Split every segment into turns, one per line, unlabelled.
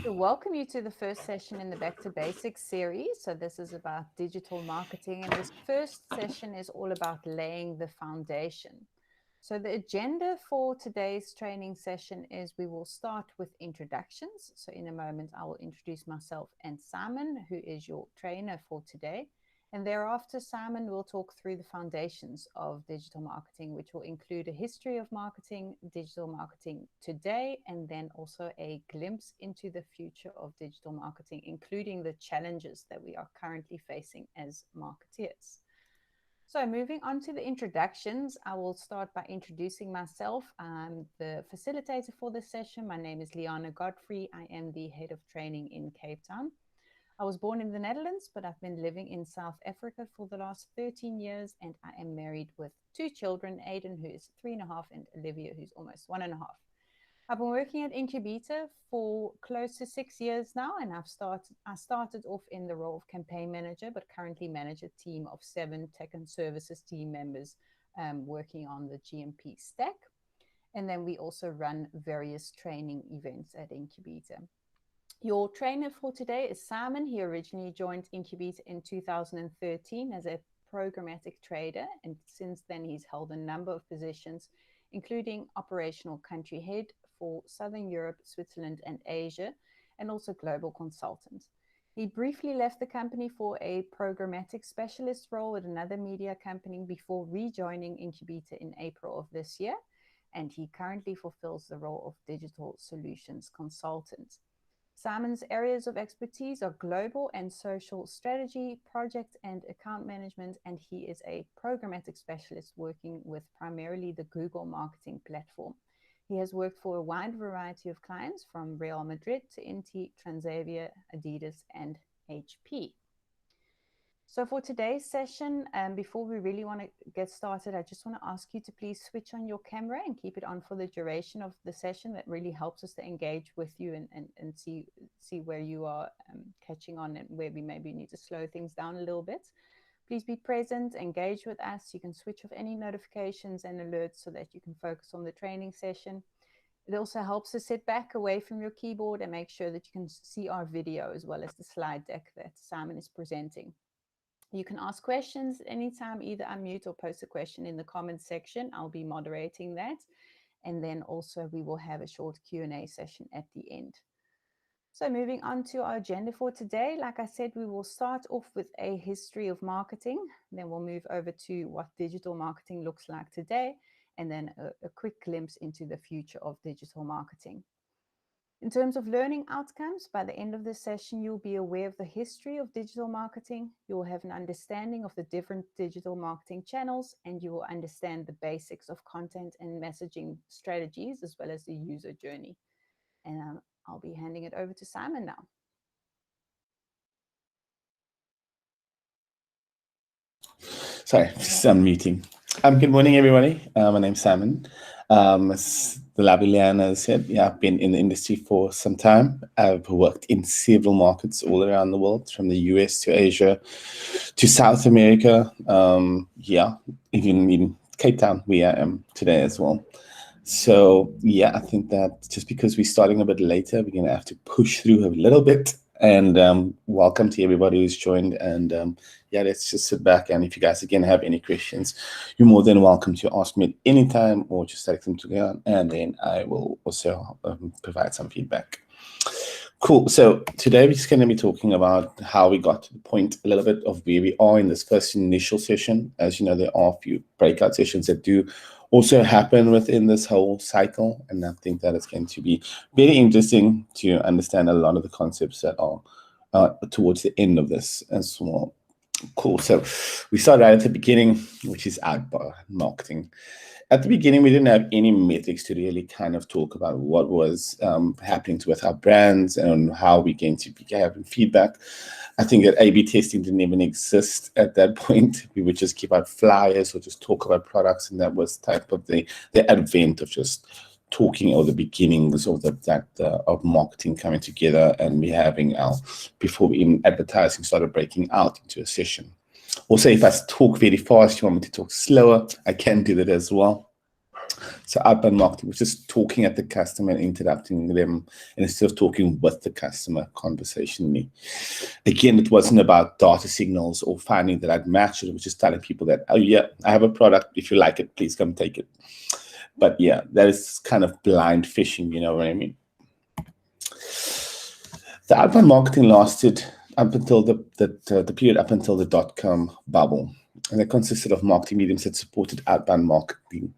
to welcome you to the first session in the Back to Basics series. So this is about digital marketing, and this first session is all about laying the foundation. So the agenda for today's training session is we will start with introductions. So in a moment, I will introduce myself and Simon, who is your trainer for today. And thereafter, Simon will talk through the foundations of digital marketing, which will include a history of marketing, digital marketing today, and then also a glimpse into the future of digital marketing, including the challenges that we are currently facing as marketeers. So moving on to the introductions, I will start by introducing myself. I'm the facilitator for this session. My name is Liana Godfrey. I am the head of training in Cape Town. I was born in the Netherlands, but I've been living in South Africa for the last 13 years, and I am married with 2 children, Aiden, who is 3.5, and Olivia, who's almost 1.5. I've been working at Incubeta for close to 6 years now, and I started off in the role of campaign manager, but currently manage a team of 7 tech and services team members working on the GMT stack. And then we also run various training events at Incubeta. Your trainer for today is Simon. He originally joined Incubeta in 2013 as a programmatic trader, and since then he's held a number of positions, including operational country head for Southern Europe, Switzerland, and Asia, and also global consultant. He briefly left the company for a programmatic specialist role at another media company before rejoining Incubeta in April of this year, and he currently fulfills the role of digital solutions consultant. Simon's areas of expertise are global and social strategy, project and account management, and he is a programmatic specialist working with primarily the Google marketing platform. He has worked for a wide variety of clients from Real Madrid to Inti, Transavia, Adidas, and HP. So for today's session, before we really want to get started, I just want to ask you to please switch on your camera and keep it on for the duration of the session. That really helps us to engage with you and see where you are catching on and where we maybe need to slow things down a little bit. Please be present, engage with us. You can switch off any notifications and alerts so that you can focus on the training session. It also helps to sit back away from your keyboard and make sure that you can see our video as well as the slide deck that Simon is presenting. You can ask questions anytime, either unmute or post a question in the comments section. I'll be moderating that. And then also we will have a short Q&A session at the end. So moving on to our agenda for today, like I said, we will start off with a history of marketing. Then we'll move over to what digital marketing looks like today, and then a quick glimpse into the future of digital marketing. In terms of learning outcomes, by the end of this session, you'll be aware of the history of digital marketing. You'll have an understanding of the different digital marketing channels, and you will understand the basics of content and messaging strategies, as well as the user journey. And I'll be handing it over to Simon now.
Sorry, just unmuting. Good morning, everybody. My name's Simon. As the lovely Liana said, yeah, I've been in the industry for some time. I've worked in several markets all around the world, from the US to Asia to South America. Yeah, even in Cape Town, where I am today as well. So yeah, I think that just because we're starting a bit later, we're going to have to push through a little bit. And welcome to everybody who's joined. And yeah, let's just sit back. And if you guys again have any questions, you're more than welcome to ask me at any time, or just take them to go, and then I will also provide some feedback. Cool. So today we're just going to be talking about how we got to the point a little bit of where we are in this first initial session. As you know, there are a few breakout sessions that do also happen within this whole cycle, and I think that it's going to be very interesting to understand a lot of the concepts that are towards the end of this as well. Cool. So we start right at the beginning, which is outbound marketing. At the beginning, we didn't have any metrics to really kind of talk about what was happening with our brands and how we're going to be having feedback. I think that A/B testing didn't even exist at that point. We would just give out flyers or just talk about products, and that was type of the advent of just talking, or the beginnings of of marketing coming together, and we having before even advertising started breaking out into a session. Also, if I talk very fast, you want me to talk slower, I can do that as well. So outbound marketing was just talking at the customer and interrupting them, and instead of talking with the customer conversationally. Again, it wasn't about data signals or finding the right match. It was just telling people that, oh yeah, I have a product. If you like it, please come take it. But yeah, that is kind of blind fishing, you know what I mean? The outbound marketing lasted up until the period up until the dot-com bubble. And it consisted of marketing mediums that supported outbound marketing.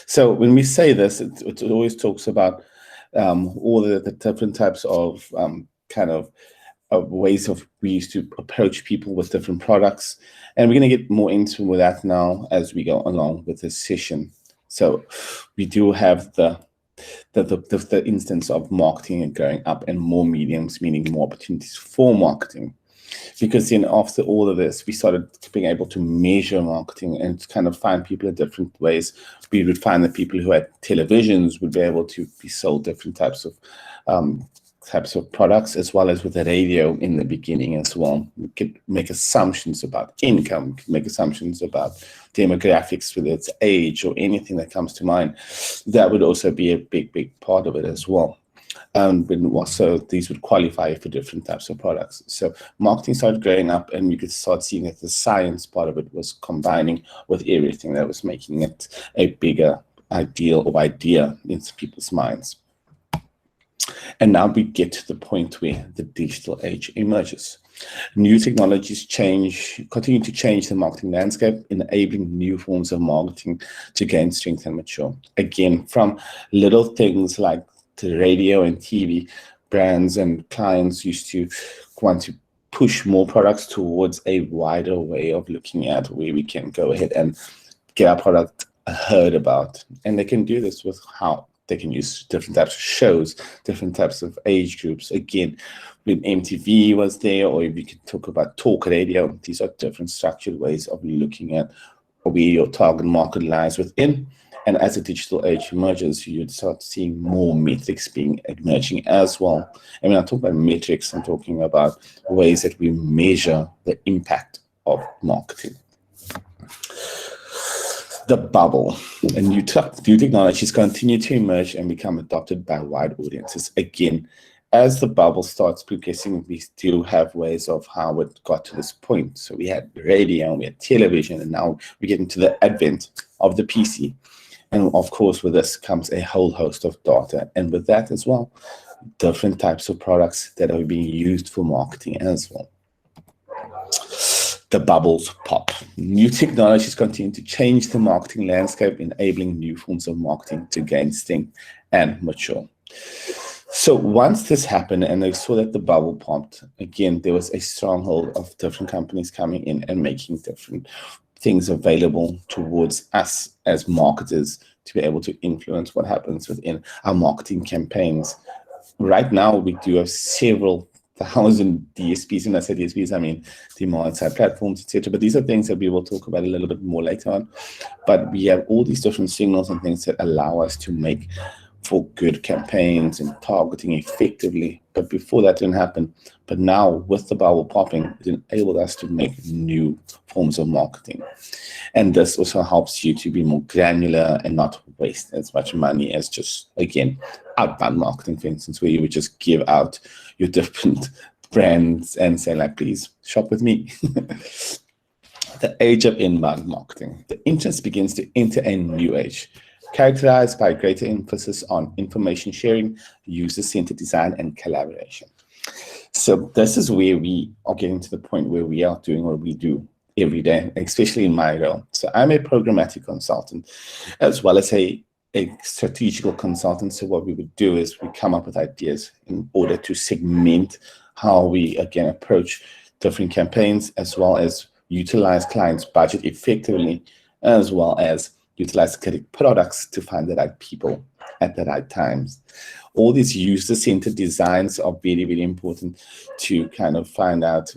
So when we say this, it always talks about all the different types of ways of we used to approach people with different products. And we're going to get more into that now as we go along with this session. So we do have the instance of marketing and going up and more mediums, meaning more opportunities for marketing. Because then after all of this, we started being able to measure marketing and kind of find people in different ways. We would find that people who had televisions would be able to be sold different types of products, as well as with the radio in the beginning as well. We could make assumptions about income, we could make assumptions about demographics, whether it's age or anything that comes to mind. That would also be a big part of it as well. So these would qualify for different types of products. So marketing started growing up, and you could start seeing that the science part of it was combining with everything that was making it a bigger ideal or idea in people's minds. And now we get to the point where the digital age emerges. New technologies continue to change the marketing landscape, enabling new forms of marketing to gain strength and mature. Again, from little things like the radio and TV, brands and clients used to want to push more products towards a wider way of looking at where we can go ahead and get our product heard about. And they can do this with how they can use different types of shows, different types of age groups. Again, when MTV was there, or if we could talk about talk radio, these are different structured ways of looking at where your target market lies within. And as the digital age emerges, you'd start seeing more metrics emerging as well. And when I talk about metrics, I'm talking about ways that we measure the impact of marketing. The bubble. And new technologies continue to emerge and become adopted by wide audiences. Again, as the bubble starts progressing, we still have ways of how it got to this point. So we had radio, we had television, and now we get into the advent of the PC. And of course, with this comes a whole host of data. And with that as well, different types of products that are being used for marketing as well. The bubbles pop. New technologies continue to change the marketing landscape, enabling new forms of marketing to gain strength and mature. So once this happened and they saw that the bubble popped, again, there was a stronghold of different companies coming in and making different things available towards us as marketers to be able to influence what happens within our marketing campaigns. Right now, we do have several thousand DSPs, and I say DSPs, I mean demand side platforms, etc. But these are things that we will talk about a little bit more later on. But we have all these different signals and things that allow us to make for good campaigns and targeting effectively. But before that didn't happen. But now with the bubble popping, it enabled us to make new forms of marketing. And this also helps you to be more granular and not waste as much money as just, again, outbound marketing, for instance, where you would just give out your different brands and say, like, please shop with me. The age of inbound marketing. The interest begins to enter a new age, characterized by greater emphasis on information sharing, user-centered design, and collaboration. So this is where we are getting to the point where we are doing what we do every day, especially in my role. So I'm a programmatic consultant, as well as a strategical consultant. So what we would do is we come up with ideas in order to segment how we, again, approach different campaigns, as well as utilize clients' budget effectively, as well as utilize the correct products to find the right people at the right times. All these user-centered designs are very, very important to kind of find out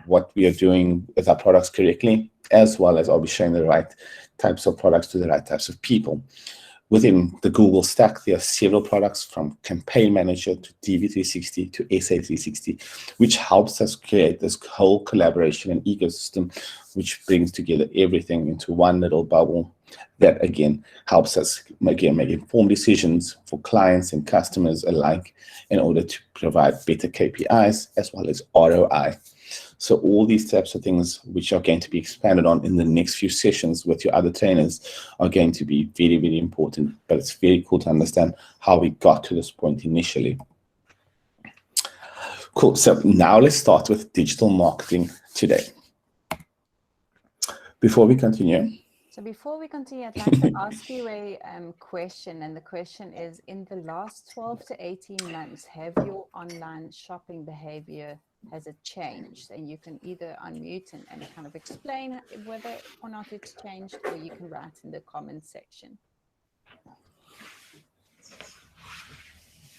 what we are doing with our products correctly, as well as are we showing the right types of products to the right types of people. Within the Google stack, there are several products from Campaign Manager to DV360 to SA360, which helps us create this whole collaboration and ecosystem, which brings together everything into one little bubble That again helps us again make informed decisions for clients and customers alike in order to provide better KPIs as well as ROI. So all these types of things, which are going to be expanded on in the next few sessions with your other trainers, are going to be very, very important. But it's very cool to understand how we got to this point initially. Cool. So now let's start with digital marketing today. Before we continue,
I'd like to ask you a question, and the question is, in the last 12 to 18 months, have your online shopping behavior, has it changed? And you can either unmute and kind of explain whether or not it's changed, or you can write in the comments section.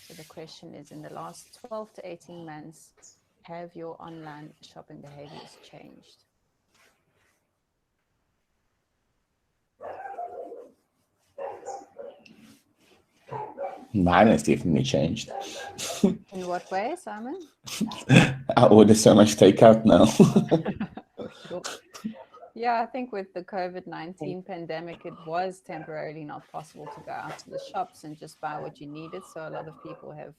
So the question is, in the last 12 to 18 months, have your online shopping behaviors changed?
Mine has definitely changed.
In what way, Simon?
I order so much takeout now.
Sure. Yeah, I think with the COVID-19 pandemic, it was temporarily not possible to go out to the shops and just buy what you needed. So a lot of people have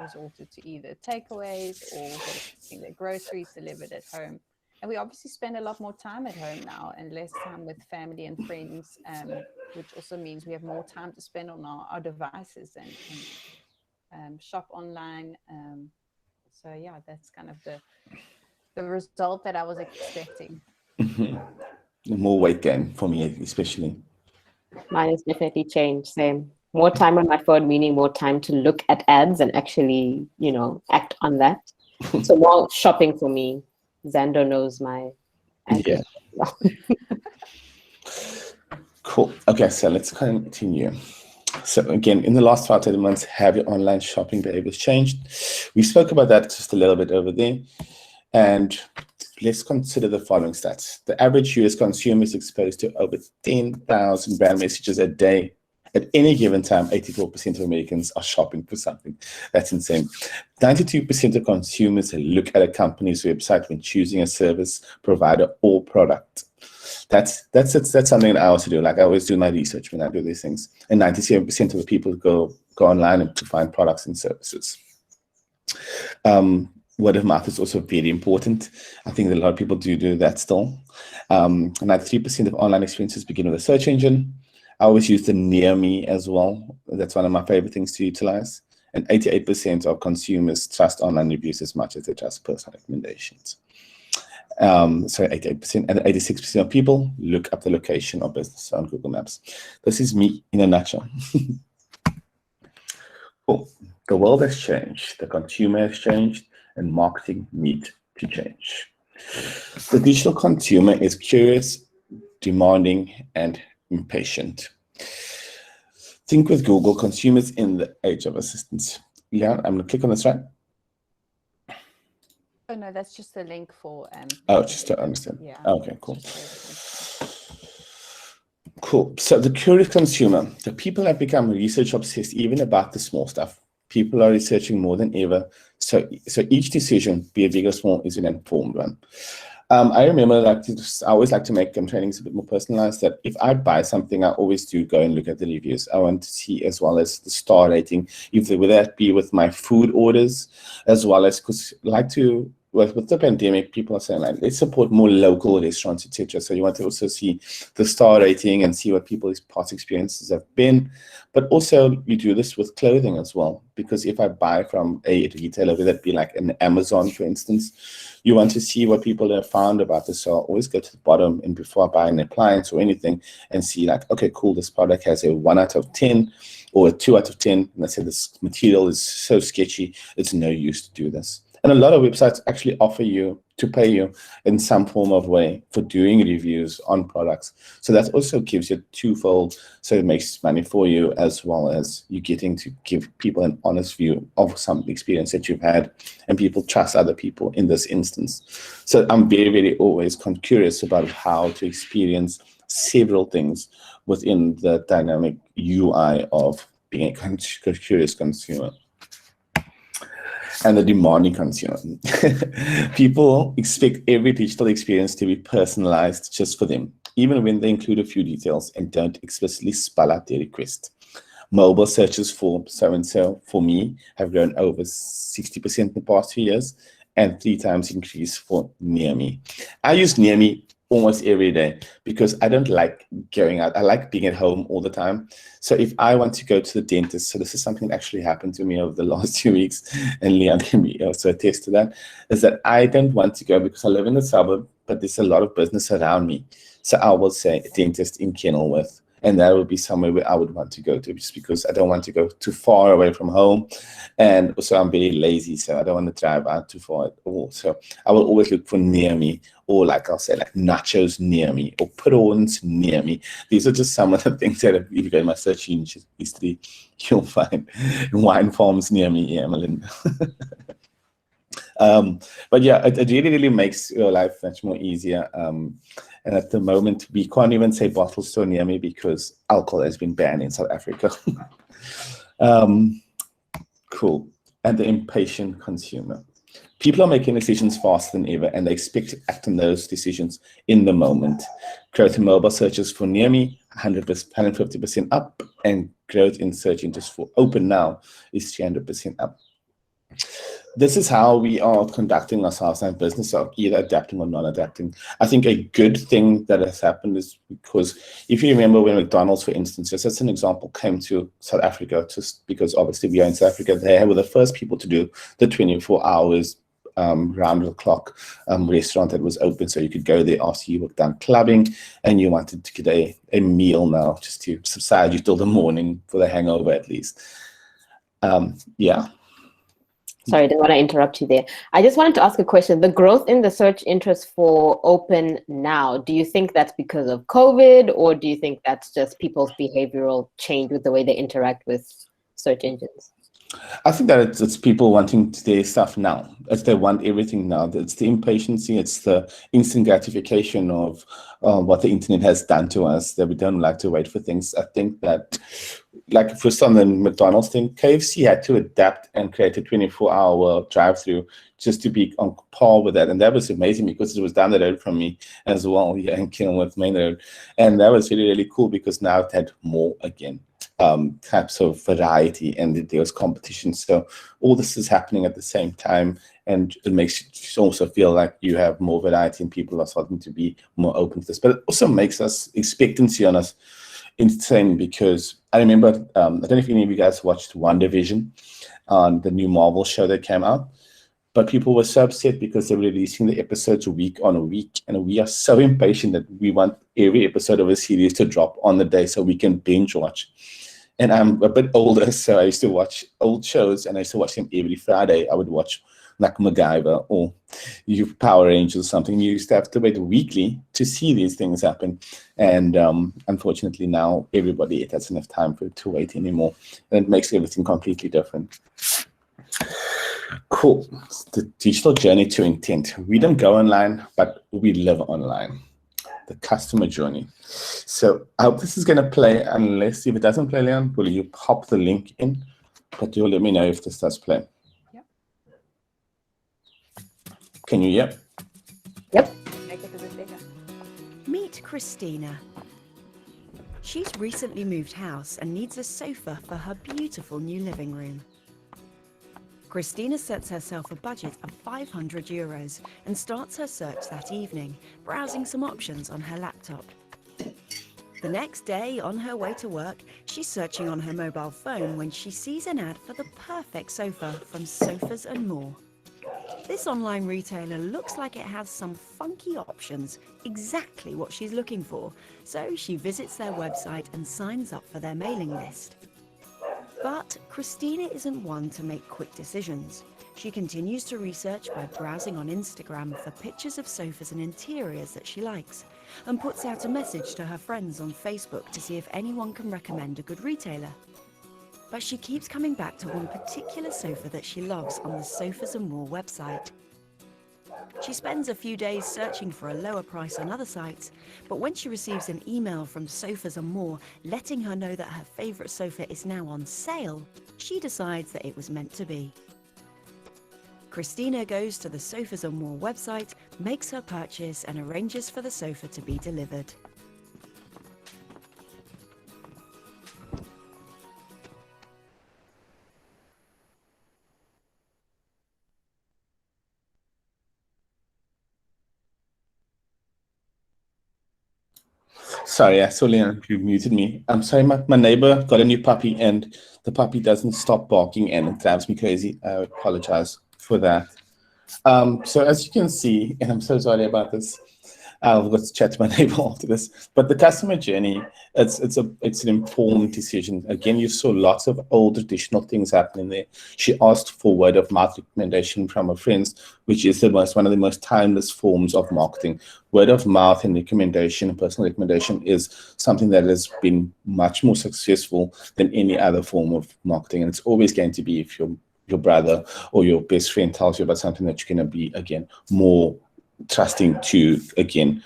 resorted to either takeaways or getting their groceries delivered at home. And we obviously spend a lot more time at home now and less time with family and friends, which also means we have more time to spend on our devices and shop online. So yeah, that's kind of the result that I was expecting.
More weight gain for me, especially.
Mine has definitely changed. Same. More time on my phone, meaning more time to look at ads and actually, act on that. So more shopping for me. Xander knows my ad.
Yeah. Cool. Okay, so let's continue. So again, in the last 5 to 10 months, have your online shopping behaviors changed? We spoke about that just a little bit over there. And let's consider the following stats. The average US consumer is exposed to over 10,000 brand messages a day. At any given time, 84% of Americans are shopping for something. That's insane. 92% of consumers look at a company's website when choosing a service, provider, or product. That's something that I also do. Like, I always do my research when I do these things. And 97% of the people go online to find products and services. Word of mouth is also very important. I think that a lot of people do that still. 93% of online experiences begin with a search engine. I always use the near me as well. That's one of my favorite things to utilize. And 88% of consumers trust online reviews as much as they trust personal recommendations. 88%, and 86% of people look up the location of business on Google Maps. This is me in a nutshell. Cool. The world has changed. The consumer has changed, and marketing needs to change. The digital consumer is curious, demanding, and impatient. Think with Google, consumers in the age of assistance. Yeah, I'm going to click on this, right?
Oh, no, that's just a link for...
just to understand.
Yeah.
Okay, cool. Cool. So the curious consumer, the people have become research obsessed even about the small stuff. People are researching more than ever. So each decision, be it big or small, is an informed one. I remember I always like to make trainings a bit more personalized, that if I buy something, I always do go and look at the reviews. I want to see as well as the star rating, whether that be with my food orders, as well as, because I like to, with the pandemic, people are saying, like, let's support more local restaurants, etc. So you want to also see the star rating and see what people's past experiences have been. But also you do this with clothing as well, because if I buy from a retailer, whether it be like an Amazon, for instance, you want to see what people have found about this. So I always go to the bottom and before I buy an appliance or anything and see, like, okay, cool, this product has a 1 out of 10 or a 2 out of 10. And I say this material is so sketchy, it's no use to do this. And a lot of websites actually offer you to pay you in some form of way for doing reviews on products. So that also gives you twofold. So it makes money for you, as well as you getting to give people an honest view of some experience that you've had, and people trust other people in this instance. So I'm very, very always curious about how to experience several things within the dynamic UI of being a curious consumer. And the demanding consumer. People expect every digital experience to be personalized just for them. even when they include a few details and don't explicitly spell out their request. Mobile searches for so-and-so, for me, have grown over 60% in the past 2 years, and 3 times increase for near me. I use near me almost every day because I don't like going out. I like being at home all the time. So if I want to go to the dentist, so this is something that actually happened to me over the last 2 weeks, and Leon can also attest to that, is that I don't want to go because I live in the suburb, but there's a lot of business around me. So I will say a dentist in Kenilworth. And that would be somewhere where I would want to go to, just because I don't want to go too far away from home. And also I'm very lazy, so I don't want to drive out too far at all. So I will always look for near me, or like I'll say, like nachos near me, or prawns near me. These are just some of the things that if you go in my search history, you'll find wine farms near me. Yeah, Melinda. But yeah, it really, really makes your life much more easier. And at the moment, we can't even say bottle store near me because alcohol has been banned in South Africa. Cool. And the impatient consumer. People are making decisions faster than ever, and they expect to act on those decisions in the moment. Growth in mobile searches for near me, 150% up, and growth in search interest for open now is 300% up. This is how we are conducting ourselves in business, of either adapting or non-adapting. I think a good thing that has happened is because if you remember when McDonald's, for instance, just as an example, came to South Africa, just because obviously we are in South Africa, they were the first people to do the 24 hours round the clock restaurant that was open, so you could go there after you were done clubbing and you wanted to get a meal now just to subside you till the morning for the hangover at least. Yeah.
Sorry, I didn't want to interrupt you there. I just wanted to ask a question. The growth in the search interest for open now, do you think that's because of COVID, or do you think that's just people's behavioral change with the way they interact with search engines?
I think that it's people wanting their stuff now. As they want everything now. It's the impatience, it's the instant gratification of what the internet has done to us, that we don't like to wait for things. I think that, like for some of the McDonald's thing, KFC had to adapt and create a 24-hour drive-through just to be on par with that. And that was amazing because it was down the road from me as well, here in Kenilworth Main Road. And that was really, really cool because now it had more again. Types of variety, and there was competition. So all this is happening at the same time, and it makes you also feel like you have more variety and people are starting to be more open to this. But it also makes us expectancy on us insane, because I remember, I don't know if any of you guys watched WandaVision on the new Marvel show that came out, but people were so upset because they were releasing the episodes week on week, and we are so impatient that we want every episode of a series to drop on the day so we can binge watch. And I'm a bit older, so I used to watch old shows, and I used to watch them every Friday. I would watch like MacGyver or Power Rangers or something. You used to have to wait weekly to see these things happen. And unfortunately now everybody has enough time to wait anymore. And it makes everything completely different. Cool. The digital journey to intent. We don't go online, but we live online. The customer journey. So I hope this is going to play, unless if it doesn't play, Leon, will you pop the link in? But you'll let me know if this does play.
Yep.
Can you hear?
Yep.
Make it a bit bigger.
Meet Christina. She's recently moved house and needs a sofa for her beautiful new living room. Christina sets herself a budget of €500 and starts her search that evening, browsing some options on her laptop. The next day, on her way to work, she's searching on her mobile phone when she sees an ad for the perfect sofa from Sofas and More. This online retailer looks like it has some funky options, exactly what she's looking for, so she visits their website and signs up for their mailing list. But Christina isn't one to make quick decisions. She continues to research by browsing on Instagram for pictures of sofas and interiors that she likes, and puts out a message to her friends on Facebook to see if anyone can recommend a good retailer. But she keeps coming back to one particular sofa that she loves on the Sofas and More website. She spends a few days searching for a lower price on other sites, but when she receives an email from Sofas and More letting her know that her favourite sofa is now on sale, she decides that it was meant to be. Christina goes to the Sofas and More website, makes her purchase and arranges for the sofa to be delivered.
Sorry, I saw Leon, you muted me. I'm sorry, my neighbor got a new puppy and the puppy doesn't stop barking and it drives me crazy. I apologize for that. So as you can see, and I'm so sorry about this, I've got to chat to my neighbor after this, but the customer journey, it's an informed decision. Again, you saw lots of old traditional things happening there. She asked for word of mouth recommendation from her friends, which is one of the most timeless forms of marketing. Word of mouth and recommendation, personal recommendation, is something that has been much more successful than any other form of marketing. And it's always going to be if your brother or your best friend tells you about something that you're going to be, again, more trusting to, again,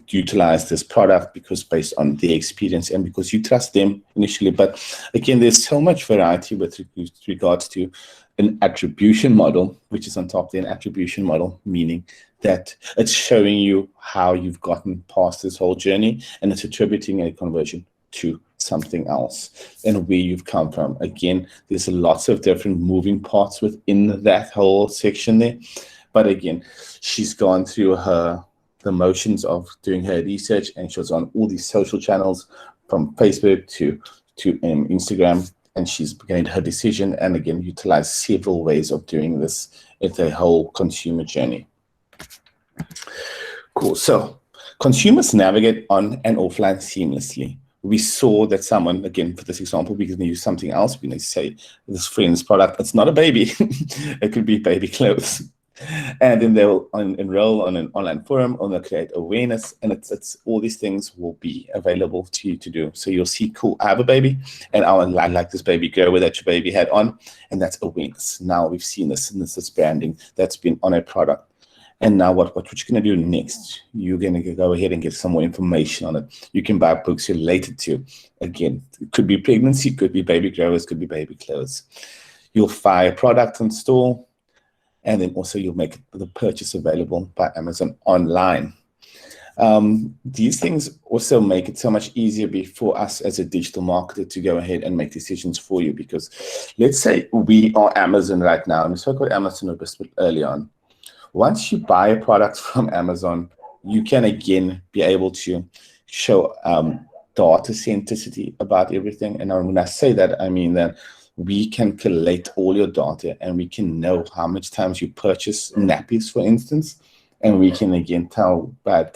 utilize this product because based on their experience and because you trust them initially. But again, there's so much variety with regards to an attribution model, which is on top there, an attribution model, meaning that it's showing you how you've gotten past this whole journey and it's attributing a conversion to something else and where you've come from. Again, there's lots of different moving parts within that whole section there. But again, she's gone through the motions of doing her research, and she was on all these social channels from Facebook to Instagram, and she's made her decision and again utilized several ways of doing this at the whole consumer journey. Cool. So consumers navigate on and offline seamlessly. We saw that someone, again, for this example, we're going to use something else. We're going to say this friend's product, it's not a baby. It could be baby clothes. And then they'll enroll on an online forum, or they'll create awareness, and it's all these things will be available to you to do. So you'll see, cool, I have a baby, and I like this baby girl with that your baby had on, and that's awareness. Now we've seen this, and this is branding that's been on a product. And now what you're going to do next, you're going to go ahead and get some more information on it. You can buy books related to, again, it could be pregnancy, it could be baby growers, could be baby clothes. You'll buy a product in store, and then also you'll make the purchase available by Amazon online. These things also make it so much easier for us as a digital marketer to go ahead and make decisions for you, because let's say we are Amazon right now, and we spoke about Amazon a bit early on. Once you buy a product from Amazon, you can again be able to show data centricity about everything. And when I say that, I mean that we can collate all your data and we can know how much times you purchase nappies, for instance, and we can again tell by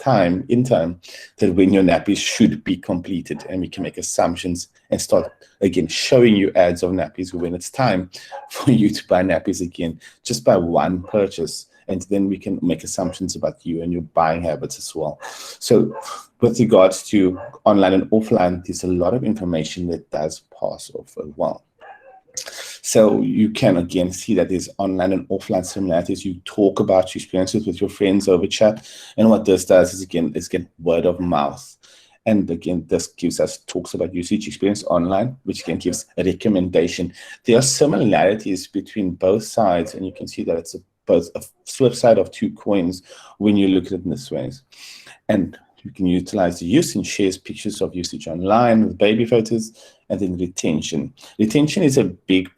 in time that when your nappies should be completed, and we can make assumptions and start again showing you ads of nappies when it's time for you to buy nappies again, just by one purchase. And then we can make assumptions about you and your buying habits as well. So with regards to online and offline, there's a lot of information that does pass off as well. So you can again see that there's online and offline similarities. You talk about your experiences with your friends over chat, and what this does is again word of mouth. And again, this talks about usage experience online, which again gives a recommendation. There are similarities between both sides, and you can see that it's both a flip side of two coins when you look at it in this way. And you can utilize the use and shares pictures of usage online with baby photos, and then retention. Retention is a big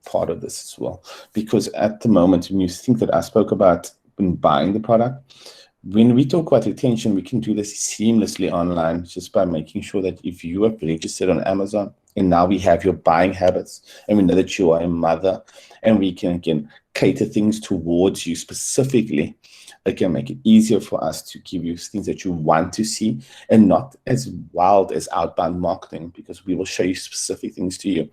part of this as well, because at the moment, when you think that I spoke about when buying the product, when we talk about retention, we can do this seamlessly online just by making sure that if you have registered on Amazon and now we have your buying habits and we know that you are a mother, and we can again cater things towards you specifically, it can make it easier for us to give you things that you want to see, and not as wild as outbound marketing, because we will show you specific things to you.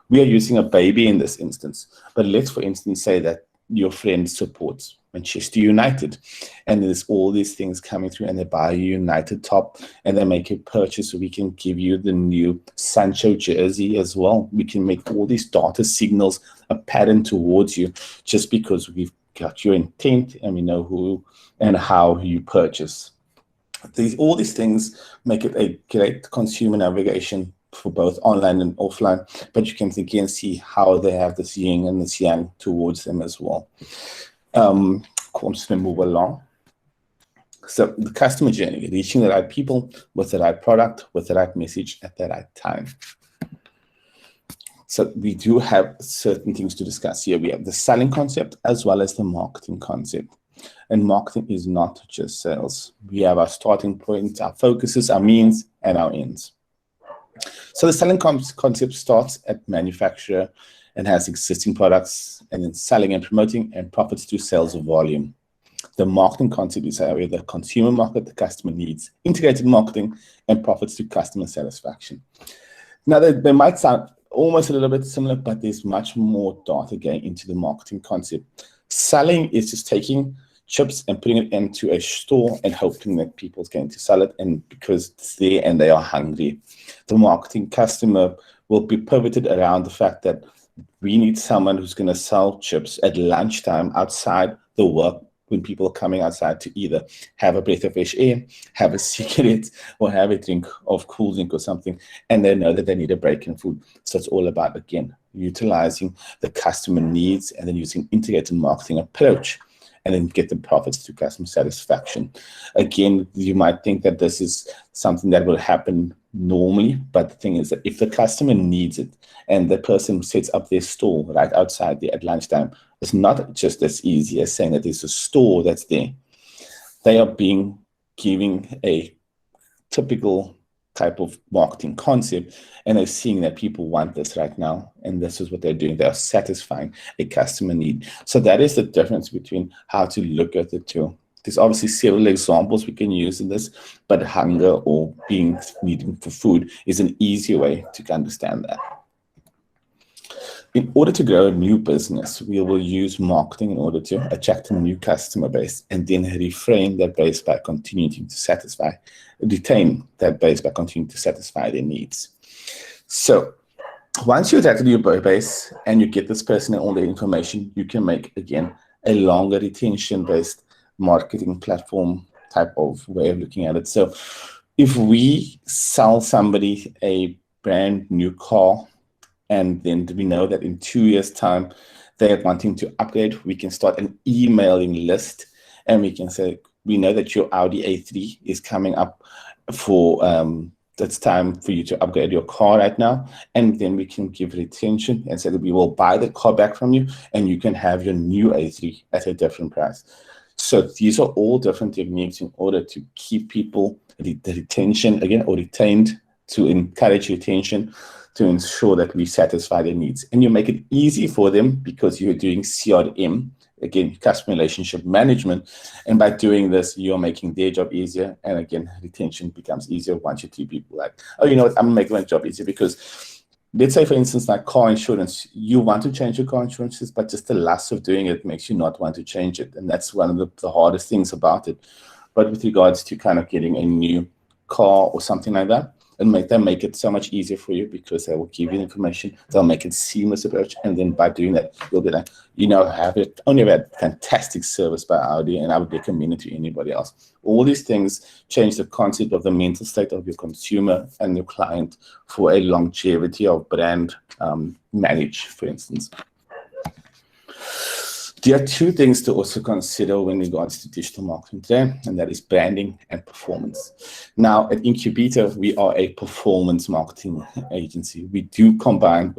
We are using a baby in this instance, but let's, for instance, say that your friend supports Manchester United, and there's all these things coming through, and they buy a United top and they make a purchase, so we can give you the new Sancho jersey as well. We can make all these data signals a pattern towards you, just because we've got your intent and we know who and how you purchase. All these things make it a great consumer navigation for both online and offline, but you can again see how they have this yin and this yang towards them as well. I'm just going to move along. So the customer journey, reaching the right people with the right product, with the right message at the right time. So we do have certain things to discuss here. We have the selling concept as well as the marketing concept. And marketing is not just sales. We have our starting point, our focuses, our means, and our ends. So the selling concept starts at manufacturer and has existing products, and then selling and promoting, and profits through sales of volume. The marketing concept is where the consumer market, the customer needs, integrated marketing, and profits through customer satisfaction. Now, they might sound almost a little bit similar, but there's much more data going into the marketing concept. Selling is just taking chips and putting it into a store and hoping that people's going to sell it, and because it's there and they are hungry. The marketing customer will be pivoted around the fact that we need someone who's going to sell chips at lunchtime outside the work, when people are coming outside to either have a breath of fresh air, have a cigarette, or have a drink of cool drink or something, and they know that they need a break in food. So it's all about, again, utilizing the customer needs and then using integrated marketing approach, and then get the profits through customer satisfaction. Again, you might think that this is something that will happen normally, but the thing is that if the customer needs it and the person sets up their store right outside there at lunchtime, it's not just as easy as saying that there's a store that's there. They are giving a typical type of marketing concept, and they're seeing that people want this right now, and this is what they're doing. They are satisfying a customer need. So that is the difference between how to look at the two. There's obviously several examples we can use in this, but hunger or needing for food is an easier way to understand that. In order to grow a new business, we will use marketing in order to attract a new customer base, and then refrain that base by continuing to retain that base by continuing to satisfy their needs. So once you attract a new base and you get this person and all the information, you can make, again, a longer retention-based marketing platform type of way of looking at it. So if we sell somebody a brand new car, and then we know that in 2 years' time, they're wanting to upgrade, we can start an emailing list, and we can say, we know that your Audi A3 is coming up for, it's time for you to upgrade your car right now. And then we can give retention and say that we will buy the car back from you, and you can have your new A3 at a different price. So these are all different techniques in order to keep people, the retention, again, or retained, to encourage retention, to ensure that we satisfy their needs. And you make it easy for them because you're doing CRM, again, customer relationship management. And by doing this, you're making their job easier. And again, retention becomes easier once you treat people like, oh, you know what, I'm making my job easier. Because let's say, for instance, like car insurance, you want to change your car insurances, but just the lust of doing it makes you not want to change it. And that's one of the hardest things about it. But with regards to kind of getting a new car or something like that, and make it so much easier for you, because they will give you the information, they'll make it seamless approach, and then by doing that, you'll be like, you know, only had fantastic service by Audi, and I would recommend it to anybody else. All these things change the concept of the mental state of your consumer and your client for a longevity of brand manage, for instance. There are two things to also consider when regards to digital marketing today, and that is branding and performance. Now, at Incubeta, we are a performance marketing agency. We do combine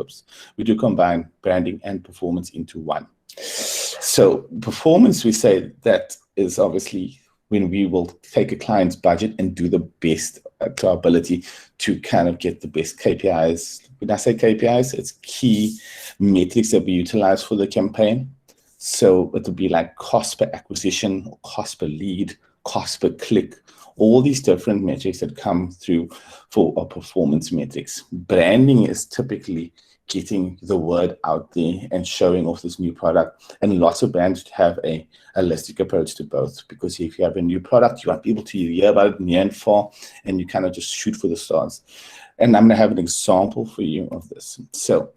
branding and performance into one. So performance, we say that is obviously when we will take a client's budget and do the best to our ability to kind of get the best KPIs. When I say KPIs, it's key metrics that we utilize for the campaign. So it would be like cost per acquisition, cost per lead, cost per click, all these different metrics that come through for our performance metrics. Branding is typically getting the word out there and showing off this new product. And lots of brands have a holistic approach to both, because if you have a new product, you want people to hear about it near and far, and you kind of just shoot for the stars. And I'm going to have an example for you of this. So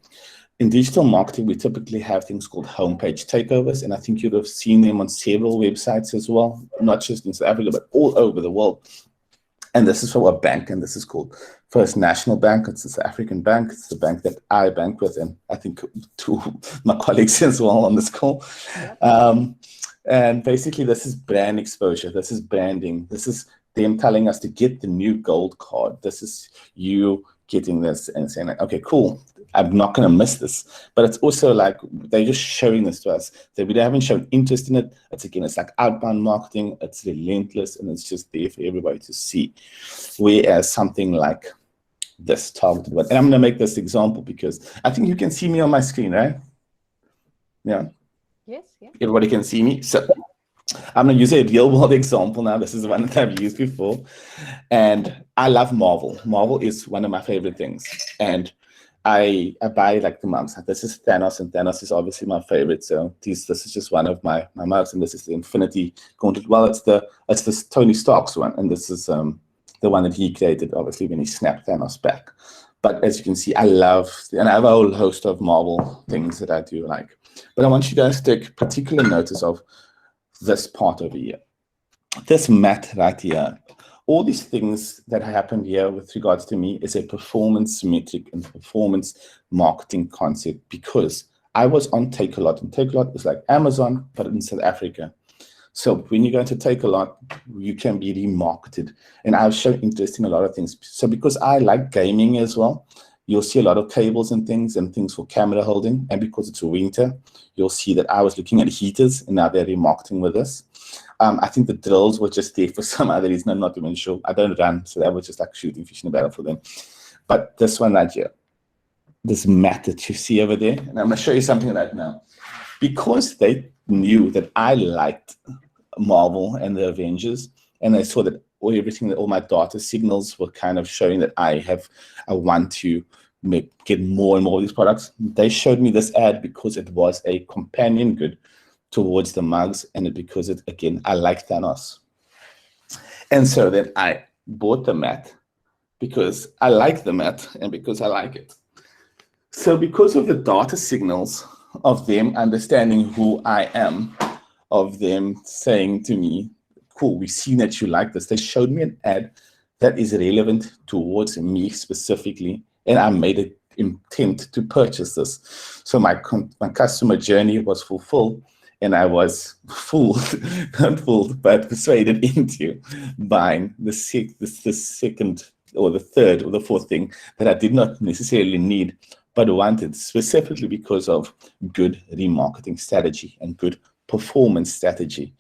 in digital marketing, we typically have things called homepage takeovers, and I think you'd have seen them on several websites as well, not just in South Africa, but all over the world. And this is for a bank, and this is called First National Bank. It's a South African bank. It's the bank that I bank with, and I think two of my colleagues as well on this call. And basically, this is brand exposure. This is branding. This is them telling us to get the new gold card. This is you getting this and saying like, okay, cool, I'm not going to miss this. But it's also like they're just showing this to us. They haven't shown interest in it. It's like outbound marketing. It's relentless, and it's just there for everybody to see. Whereas something like this targeted one, and I'm going to make this example because I think you can see me on my screen, right? Yeah.
Yes. Yeah.
Everybody can see me. So I'm going to use a real world example now. This is one that I've used before. And I love Marvel. Marvel is one of my favorite things. And I buy like the mugs. This is Thanos, and Thanos is obviously my favorite. So this is just one of my mugs, and this is the Infinity Gauntlet. Well, it's the Tony Stark's one, and this is the one that he created, obviously, when he snapped Thanos back. But as you can see, I have a whole host of Marvel things that I do like. But I want you guys to take particular notice of this part over here. This mat right here. All these things that happened here with regards to me is a performance metric and performance marketing concept, because I was on Takealot, and Takealot is like Amazon, but in South Africa. So when you go into Takealot, you can be remarketed. And I've shown interest in a lot of things. So because I like gaming as well, you'll see a lot of cables and things for camera holding. And because it's winter, you'll see that I was looking at heaters, and now they're remarketing with us. I think the drills were just there for some other reason. I'm not even sure. I don't run, so that was just like shooting fish in a barrel for them. But this one right here, this mat that you see over there, and I'm going to show you something right now. Because they knew that I liked Marvel and the Avengers, and they saw that all my data signals were kind of showing that I want to get more and more of these products. They showed me this ad because it was a companion good towards the mugs, and because again, I like Thanos. And so then I bought the mat because I like the mat and because I like it. So because of the data signals of them understanding who I am, of them saying to me, cool, we've seen that you like this. They showed me an ad that is relevant towards me specifically, and I made an intent to purchase this. So my customer journey was fulfilled, and I was fooled, not fooled, but persuaded into buying the second or the third or the fourth thing that I did not necessarily need, but wanted specifically because of good remarketing strategy and good performance strategy.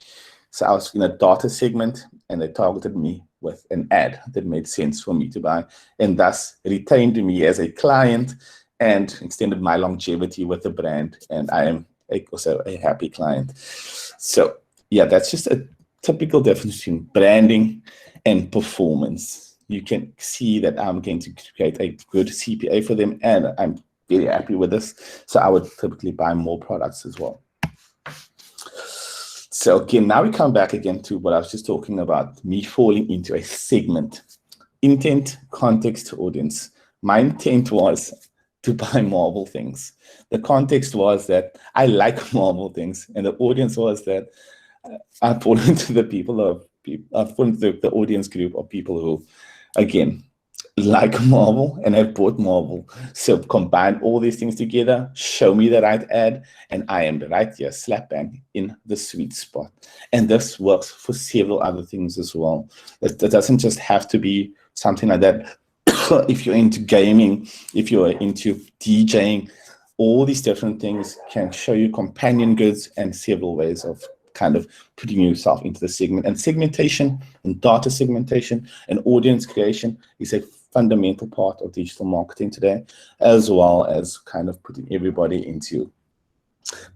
So I was in a data segment, and they targeted me with an ad that made sense for me to buy, and thus retained me as a client and extended my longevity with the brand. And I am also a happy client. So yeah, that's just a typical difference between branding and performance. You can see that I'm going to create a good CPA for them, and I'm very happy with this. So I would typically buy more products as well. So again, now we come back again to what I was just talking about, me falling into a segment. Intent, context, audience. My intent was to buy Marvel things. The context was that I like Marvel things, and the audience was that I fall into the audience group of people who, again, like Marvel and have bought Marvel. So combine all these things together, show me the right ad, and I am right here, slap bang in the sweet spot. And this works for several other things as well. That doesn't just have to be something like that. If you're into gaming, if you're into DJing, all these different things can show you companion goods and several ways of kind of putting yourself into the segment. And segmentation and data segmentation and audience creation is a fundamental part of digital marketing today, as well as kind of putting everybody into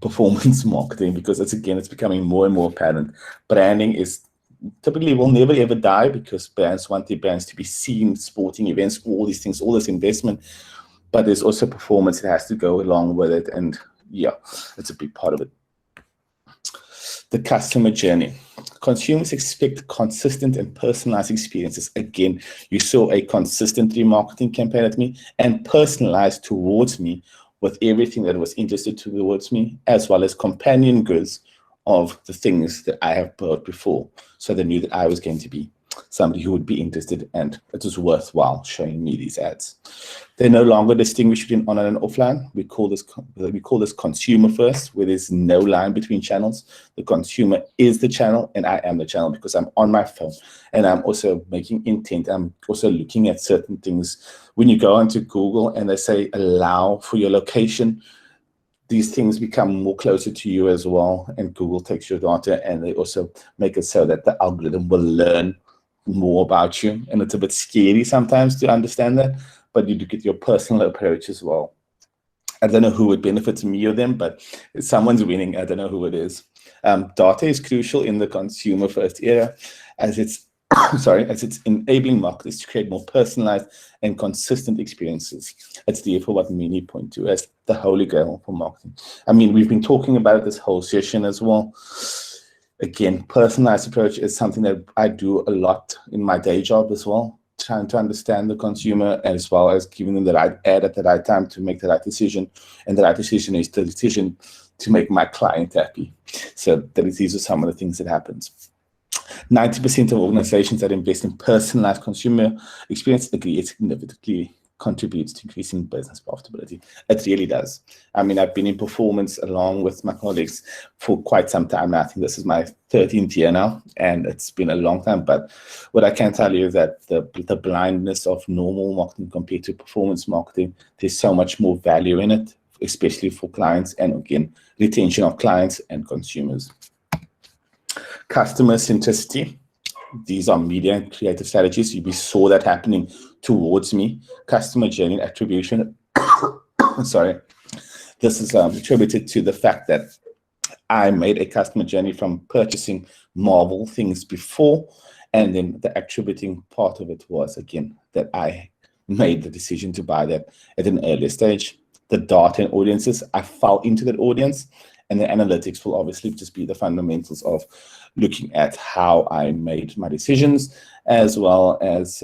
performance marketing, because it's becoming more and more apparent. Branding is typically will never ever die, because brands want their brands to be seen, sporting events, all these things, all this investment. But there's also performance that has to go along with it, and yeah, it's a big part of it. The customer journey. Consumers expect consistent and personalized experiences. Again, you saw a consistent remarketing campaign at me and personalized towards me with everything that was interested towards me, as well as companion goods of the things that I have bought before. So they knew that I was going to be somebody who would be interested, and it was worthwhile showing me these ads. They no longer distinguish between online and offline. We call this consumer first, where there's no line between channels. The consumer is the channel, and I am the channel because I'm on my phone, and I'm also making intent. I'm also looking at certain things. When you go onto Google and they say allow for your location, these things become more closer to you as well, and Google takes your data, and they also make it so that the algorithm will learn more about you. And it's a bit scary sometimes to understand that, but you do get your personal approach as well. I don't know who would benefit, me or them, but if someone's winning, I don't know who it is. Data is crucial in the consumer first era, as it's as it's enabling marketers to create more personalized and consistent experiences. It's therefore what many point to as the holy grail for marketing. I mean, we've been talking about this whole session as well. Again, personalized approach is something that I do a lot in my day job as well, trying to understand the consumer as well as giving them the right ad at the right time to make the right decision. And the right decision is the decision to make my client happy. So these are some of the things that happens. 90% of organizations that invest in personalized consumer experience agree it significantly contributes to increasing business profitability. It really does. I mean, I've been in performance along with my colleagues for quite some time now. I think this is my 13th year now, and it's been a long time. But what I can tell you is that the blindness of normal marketing compared to performance marketing, there's so much more value in it, especially for clients, and again, retention of clients and consumers. Customer centricity. These are media and creative strategies. We saw that happening towards me. Customer journey attribution. Sorry. This is attributed to the fact that I made a customer journey from purchasing Marvel things before, and then the attributing part of it was, again, that I made the decision to buy that at an earlier stage. The data and audiences, I fell into that audience, and the analytics will obviously just be the fundamentals of looking at how I made my decisions, as well as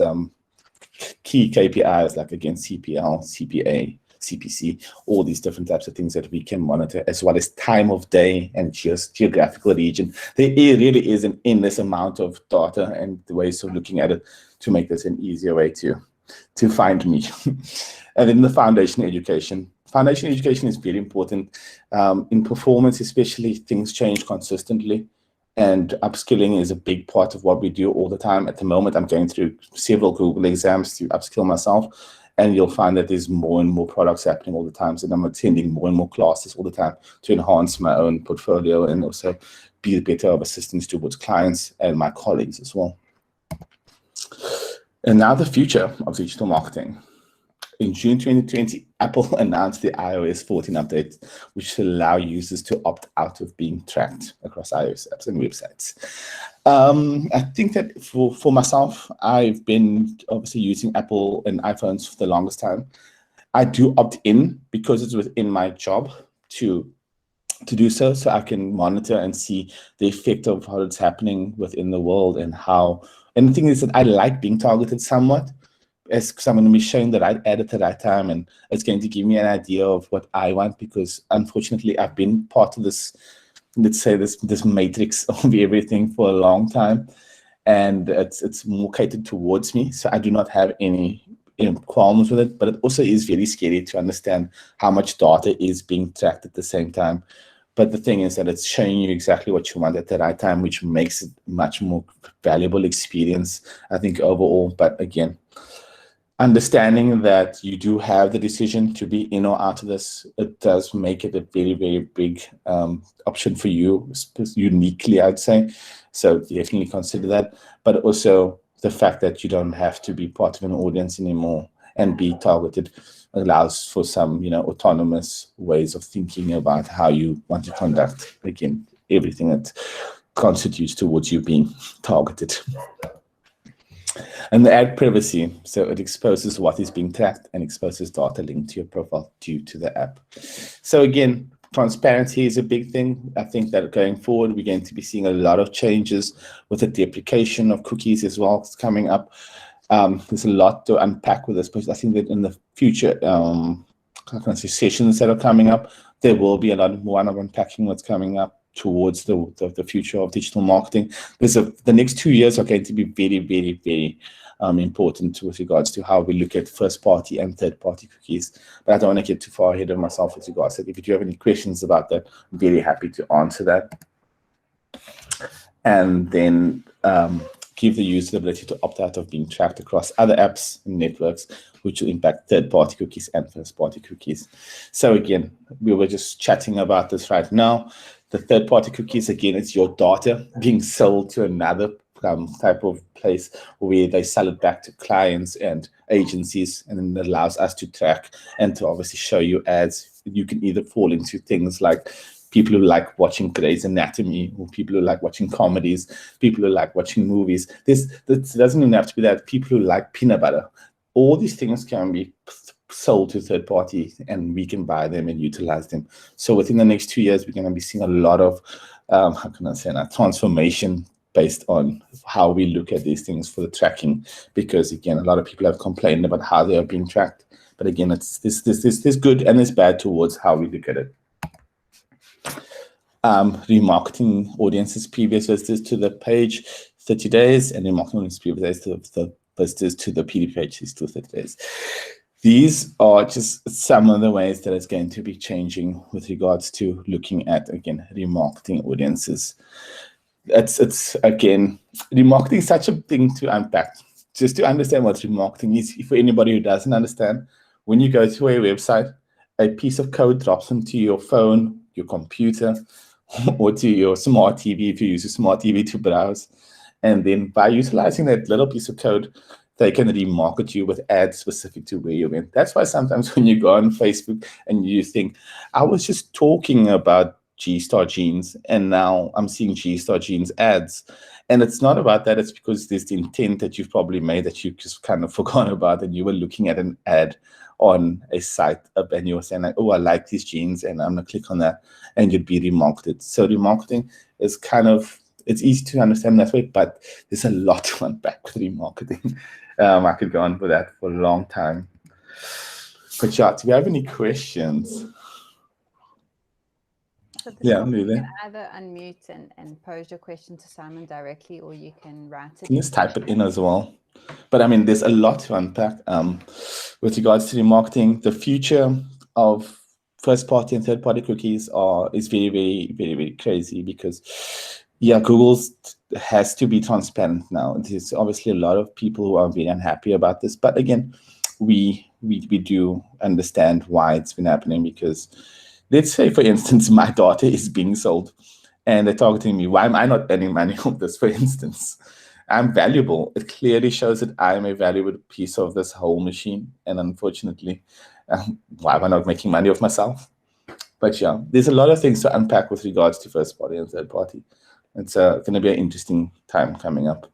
key KPIs like, again, CPL, CPA, CPC, all these different types of things that we can monitor, as well as time of day and just geographical region. There really is an endless amount of data and the ways of looking at it to make this an easier way to find me. And then the foundation education. Foundation education is very important. In performance, especially, things change consistently, and upskilling is a big part of what we do all the time. At the moment, I'm going through several Google exams to upskill myself, and you'll find that there's more and more products happening all the time. So I'm attending more and more classes all the time to enhance my own portfolio and also be better of assistance towards clients and my colleagues as well. And now the future of digital marketing. In June 2020, Apple announced the iOS 14 update, which will allow users to opt out of being tracked across iOS apps and websites. I think that for myself, I've been obviously using Apple and iPhones for the longest time. I do opt in because it's within my job to do so I can monitor and see the effect of how it's happening within the world and how. And the thing is that I like being targeted somewhat, as I'm going to be showing the right ad at the right time, and it's going to give me an idea of what I want, because unfortunately I've been part of this, let's say this matrix of everything for a long time, and it's more catered towards me, so I do not have any qualms with it. But it also is very scary to understand how much data is being tracked at the same time. But the thing is that it's showing you exactly what you want at the right time, which makes it much more valuable experience, I think, overall. But again, understanding that you do have the decision to be in or out of this, it does make it a very, very big option for you, uniquely, I'd say. So definitely consider that. But also the fact that you don't have to be part of an audience anymore and be targeted allows for some, autonomous ways of thinking about how you want to conduct, again, everything that constitutes towards you being targeted. And the ad privacy, so it exposes what is being tracked and exposes data linked to your profile due to the app. So again, transparency is a big thing. I think that going forward, we're going to be seeing a lot of changes with the deprecation of cookies as well. It's coming up. There's a lot to unpack with this, but I think that in the future sessions that are coming up, there will be a lot more of unpacking what's coming up towards the future of digital marketing. The next 2 years are going to be very, very, very important with regards to how we look at first-party and third-party cookies. But I don't want to get too far ahead of myself with regards to that. If you do have any questions about that, I'm very happy to answer that. And then give the user the ability to opt out of being tracked across other apps and networks, which will impact third-party cookies and first-party cookies. So again, we were just chatting about this right now. The third-party cookies, again, it's your data being sold to another type of place where they sell it back to clients and agencies, and then it allows us to track and to obviously show you ads. You can either fall into things like people who like watching Grey's Anatomy, or people who like watching comedies, people who like watching movies. This doesn't even have to be that. People who like peanut butter. All these things can be sold to third parties, and we can buy them and utilize them. So within the next 2 years, we're going to be seeing a lot of, how can I say that, transformation based on how we look at these things for the tracking. Because again, a lot of people have complained about how they are being tracked. But again, it's there's good and there's bad towards how we look at it. Remarketing audiences previous visitors to the page, 30 days, and remarketing audiences previous visitors to the PD page is still 30 days. These are just some of the ways that it's going to be changing with regards to looking at, again, remarketing audiences. It's again, remarketing is such a thing to unpack. Just to understand what remarketing is, for anybody who doesn't understand, when you go to a website, a piece of code drops into your phone, your computer, or to your smart TV if you use a smart TV to browse. And then by utilizing that little piece of code, they can remarket you with ads specific to where you went. That's why sometimes when you go on Facebook and you think, I was just talking about G-Star jeans, and now I'm seeing G-Star jeans ads. And it's not about that. It's because there's the intent that you've probably made that you just kind of forgot about, and you were looking at an ad on a site and you were saying like, oh, I like these jeans, and I'm gonna click on that, and you'd be remarketed. So remarketing is kind of, it's easy to understand that way, but there's a lot to unpack with remarketing. I could go on with that for a long time. But yeah, do you have any questions?
So
Yeah,
you can either unmute and pose your question to Simon directly, or you can write it.
You can just type it in as well. But I mean, there's a lot to unpack with regards to remarketing. The future of first-party and third-party cookies is very, very, very, very crazy because, yeah, Google has to be transparent now. There's obviously a lot of people who are very unhappy about this. But again, we do understand why it's been happening because, let's say, for instance, my daughter is being sold and they're targeting me. Why am I not earning money on this, for instance? I'm valuable. It clearly shows that I'm a valuable piece of this whole machine. And unfortunately, why am I not making money off myself? But yeah, there's a lot of things to unpack with regards to first party and third party. It's going to be an interesting time coming up.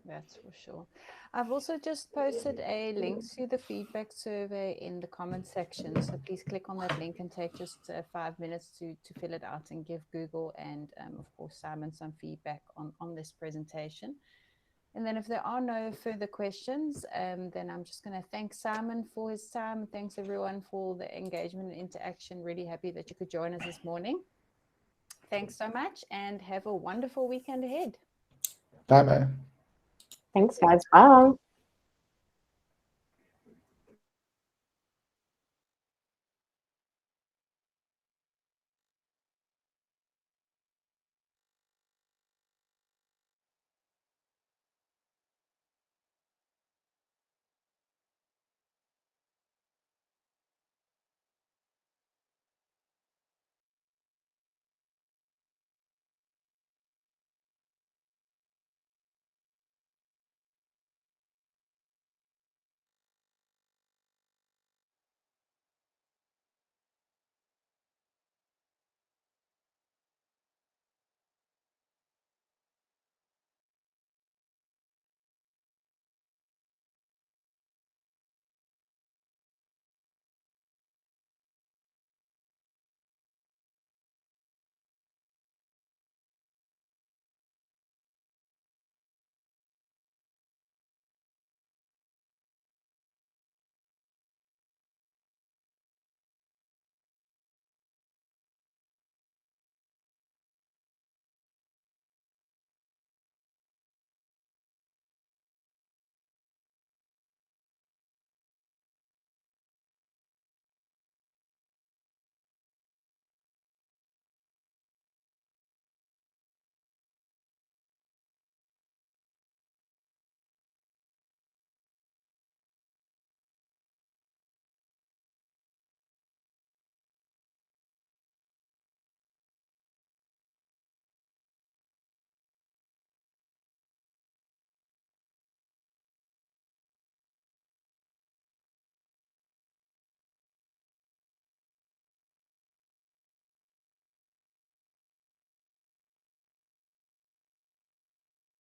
That's for sure. I've also just posted a link to the feedback survey in the comment section. So please click on that link and take just 5 minutes to fill it out and give Google and, of course, Simon some feedback on this presentation. And then if there are no further questions, then I'm just going to thank Simon for his time. Thanks, everyone, for the engagement and interaction. Really happy that you could join us this morning. Thanks so much, and have a wonderful weekend ahead.
Bye-bye.
Thanks, guys. Bye.